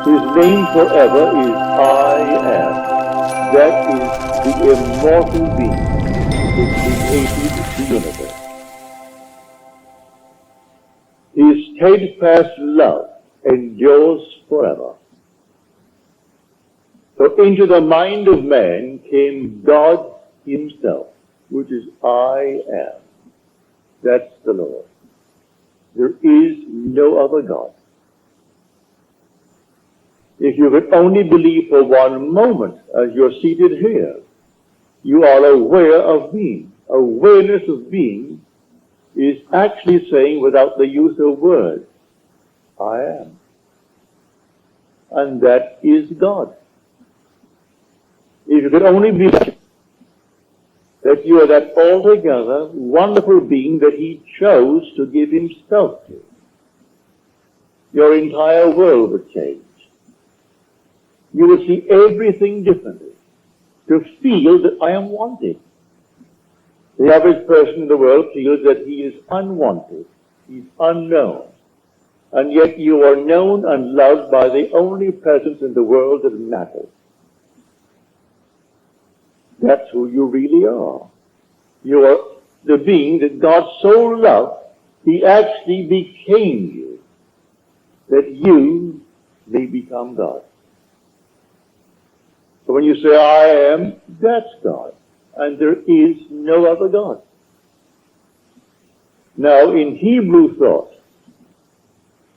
His name forever is I Am. That is the immortal being who created the universe. His steadfast love endures forever. So into the mind of man came God himself, which is I Am. That's the Lord. There is no other God. If you could only believe for one moment as you're seated here, you are aware of being. Awareness of being is actually saying, without the use of words, I am. And that is God. If you could only believe that you are that altogether wonderful being that he chose to give himself to, your entire world would change. You would see everything differently. To feel that I am wanted. The average person in the world feels that he is unwanted. He's unknown. And yet you are known and loved by the only presence in the world that matters. That's who you really are. You are the being that God so loved, he actually became you, that you may become God. So when you say, I am, that's God. And there is no other God. Now, in Hebrew thought,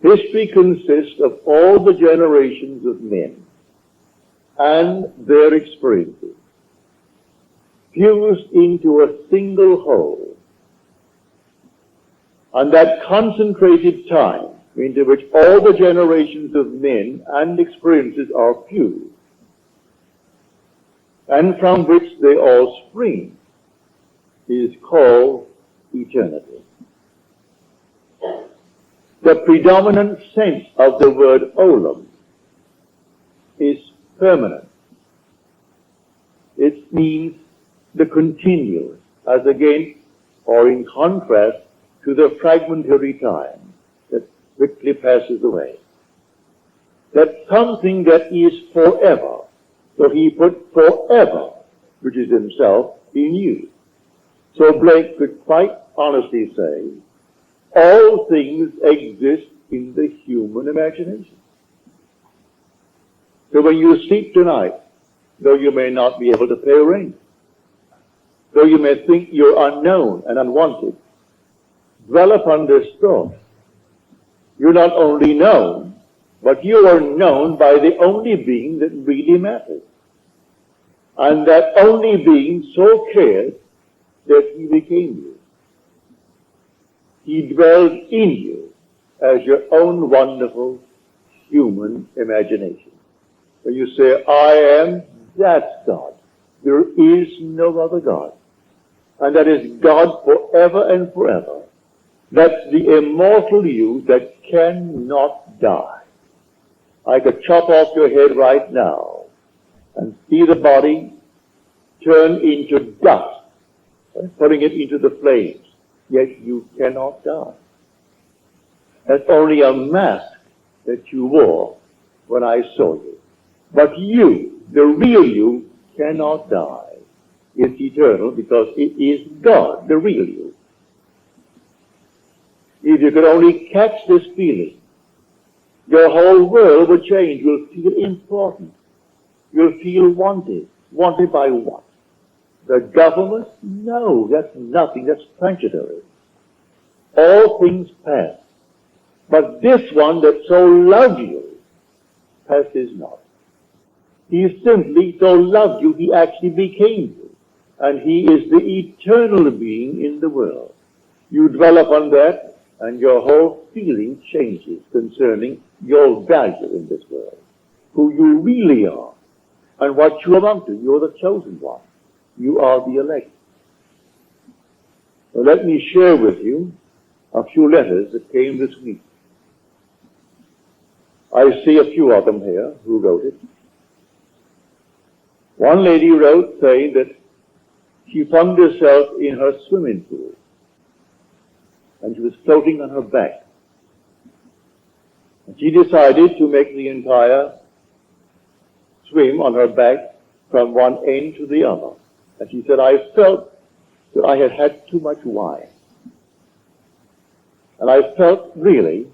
history consists of all the generations of men and their experiences, fused into a single whole. And that concentrated time into which all the generations of men and experiences are fused, and from which they all spring, is called eternity. The predominant sense of the word olam is permanent. It means the continuous, as again, or in contrast to the fragmentary time that quickly passes away. That's something that is forever. So he put forever, which is himself, in you. So Blake could quite honestly say, all things exist in the human imagination. So when you sleep tonight, though you may not be able to pay rent, though you may think you're unknown and unwanted, dwell upon this thought. You're not only known, but you are known by the only being that really matters. And that only being so cared that he became you. He dwelled in you as your own wonderful human imagination. When you say, I am, that's God. There is no other God. And that is God forever and forever. That's the immortal you that cannot die. I could chop off your head right now and see the body turn into dust by putting it into the flames. Yet you cannot die. That's only a mask that you wore when I saw you. But you, the real you, cannot die. It's eternal because it is God, the real you. If you could only catch this feeling, your whole world will change. You'll feel important. You'll feel wanted. Wanted by what? The government? No, that's nothing. That's transitory. All things pass. But this one that so loved you passes not. He simply so loved you, he actually became you. And he is the eternal being in the world. You dwell upon that, and your whole feeling changes concerning your value in this world, who you really are, and what you amount to. You're the chosen one. You are the elect. So let me share with you a few letters that came this week. I see a few of them here who wrote it. One lady wrote saying that she found herself in her swimming pool, and she was floating on her back. And she decided to make the entire swim on her back from one end to the other. And she said, I felt that I had had too much wine. And I felt really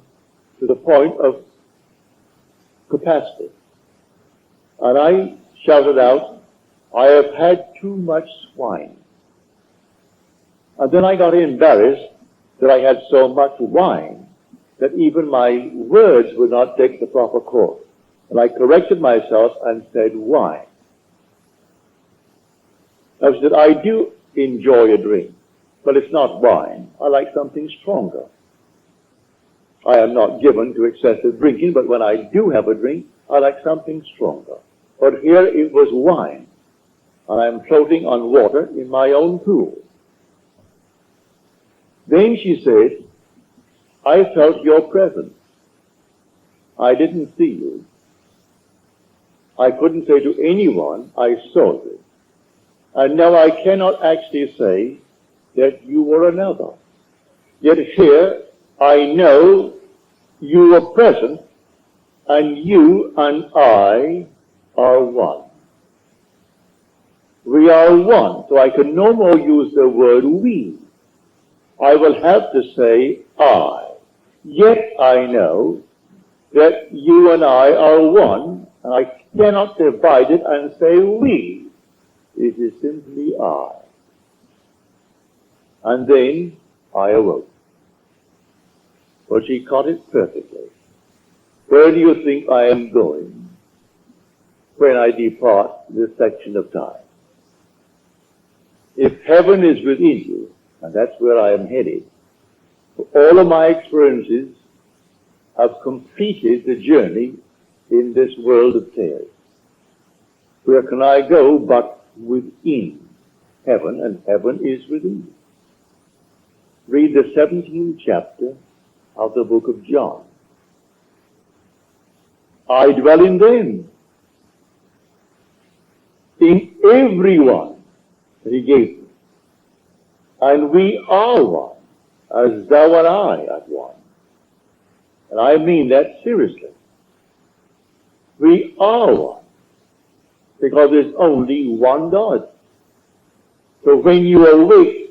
to the point of capacity. And I shouted out, I have had too much wine. And then I got embarrassed that I had so much wine that even my words would not take the proper course. And I corrected myself and said, wine. I said, I do enjoy a drink, but it's not wine. I like something stronger. I am not given to excessive drinking, but when I do have a drink, I like something stronger. But here it was wine, and I am floating on water in my own pool. Then she said, I felt your presence. I didn't see you. I couldn't say to anyone, I saw you. And now I cannot actually say that you were another. Yet here I know you were present, and you and I are one. We are one, so I can no more use the word we. I will have to say I. Yet I know that you and I are one, and I cannot divide it and say we. It is simply I. And then I awoke. But she caught it perfectly. Where do you think I am going when I depart this section of time? If heaven is within you, and that's where I am headed, all of my experiences have completed the journey in this world of tears. Where can I go but within heaven, and heaven is within you? Read the 17th chapter of the book of John. I dwell in them, in everyone that he gave me. And we are one, as thou and I are one. And I mean that seriously. We are one, because there's only one God. So when you awake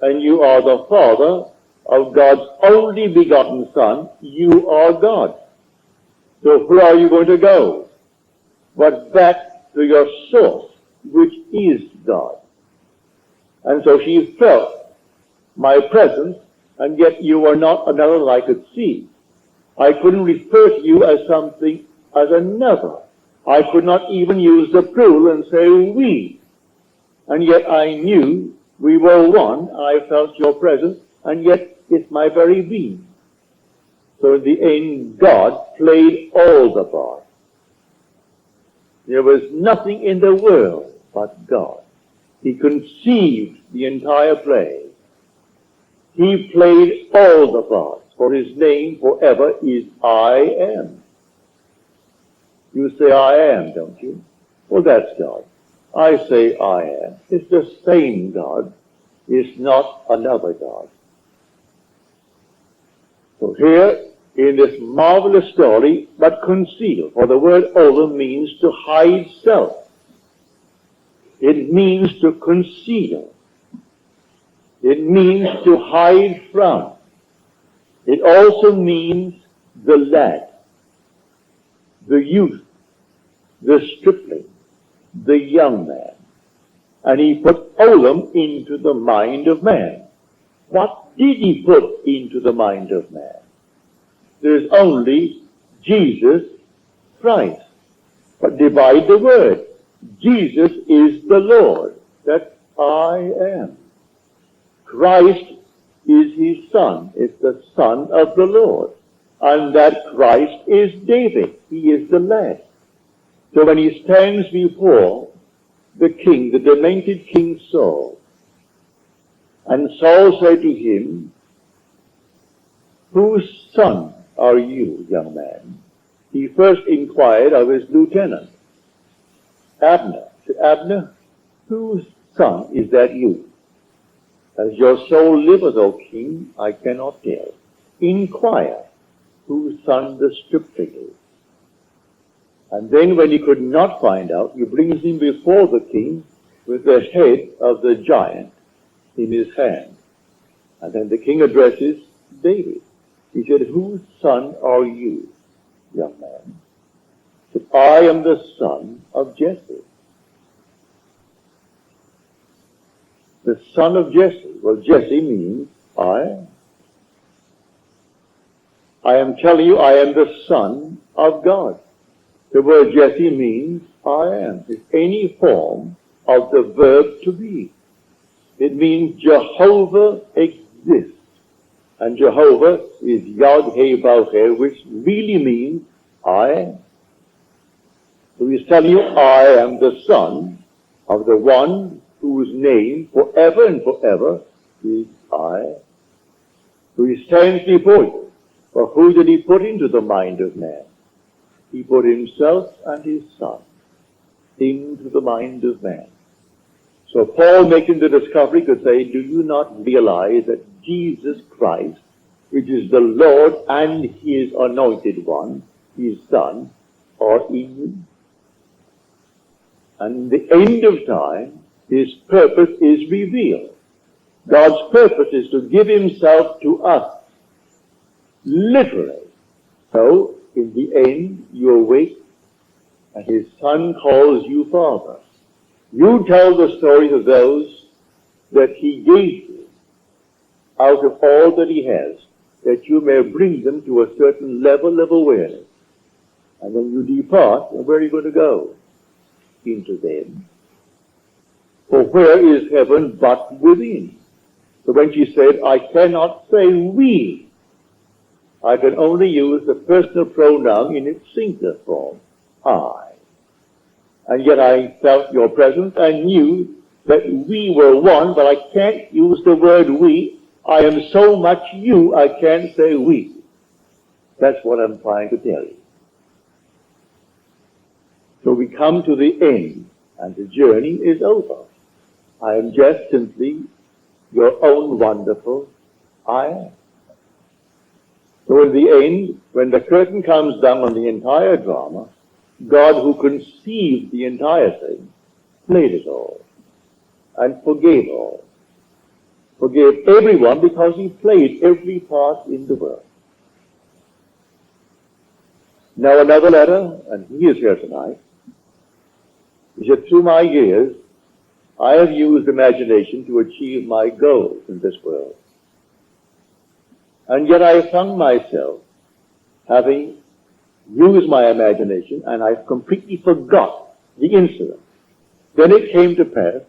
and you are the Father of God's only begotten Son, you are God. So where are you going to go? But back to your source, which is God. And so she felt my presence, and yet you were not another that I could see. I couldn't refer to you as something, as another. I could not even use the plural and say we. And yet I knew we were one, and I felt your presence, and yet it's my very being. So in the end, God played all the parts. There was nothing in the world but God. He conceived the entire play. He played all the parts, for his name forever is I am. You say I am, don't you? Well, that's God. I say I am. It's the same God. It's not another God. So here, in this marvelous story, but conceal, for the word olam means to hide self. It means to conceal. It means to hide from. It also means the lad, the youth, the stripling, the young man. And he put olam into the mind of man. What did he put into the mind of man? There's only Jesus Christ. But divide the word. Jesus is the Lord. That's I am. Christ is his son. It's the son of the Lord. And that Christ is David. He is the lad. So when he stands before the king, the demented King Saul, and Saul said to him, whose son are you, young man? He first inquired of his lieutenant, Abner. Said, Abner, whose son is that youth? As your soul liveth, O king, I cannot tell. Inquire whose son the stripling is. And then when he could not find out, he brings him before the king with the head of the giant in his hand. And then the king addresses David. He said, "Whose son are you, young man?" He said, "I am the son of Jesse." The son of Jesse. Well, Jesse means I. I am telling you, I am the son of God. The word Jesse means I am. It's any form of the verb to be. It means Jehovah exists. And Jehovah is Yod-Heh-Vav-Heh, which really means I am. So he's telling you, I am the son of the one whose name forever and forever is I. So he stands before you. For who did he put into the mind of man? He put himself and his son into the mind of man. So Paul, making the discovery, could say, do you not realize that Jesus Christ, which is the Lord and his anointed one, his son, are in you? And in the end of time, his purpose is revealed. God's purpose is to give himself to us, literally. So, in the end, you awake, and his son calls you Father. You tell the stories of those that he gave you out of all that he has, that you may bring them to a certain level of awareness. And when you depart, and where are you going to go? Into them. For where is heaven but within? So when she said, I cannot say we, I can only use the personal pronoun in its singular form, I. And yet I felt your presence and knew that we were one, but I can't use the word we. I am so much you, I can't say we. That's what I'm trying to tell you. So we come to the end, and the journey is over. I am just simply your own wonderful I am. So in the end, when the curtain comes down on the entire drama, God, who conceived the entire thing, played it all and forgave all. Forgave everyone because he played every part in the world. Now another letter, and he is here tonight. He said, through my years, I have used imagination to achieve my goals in this world. And yet I found myself having used my imagination, and I completely forgot the incident. Then it came to pass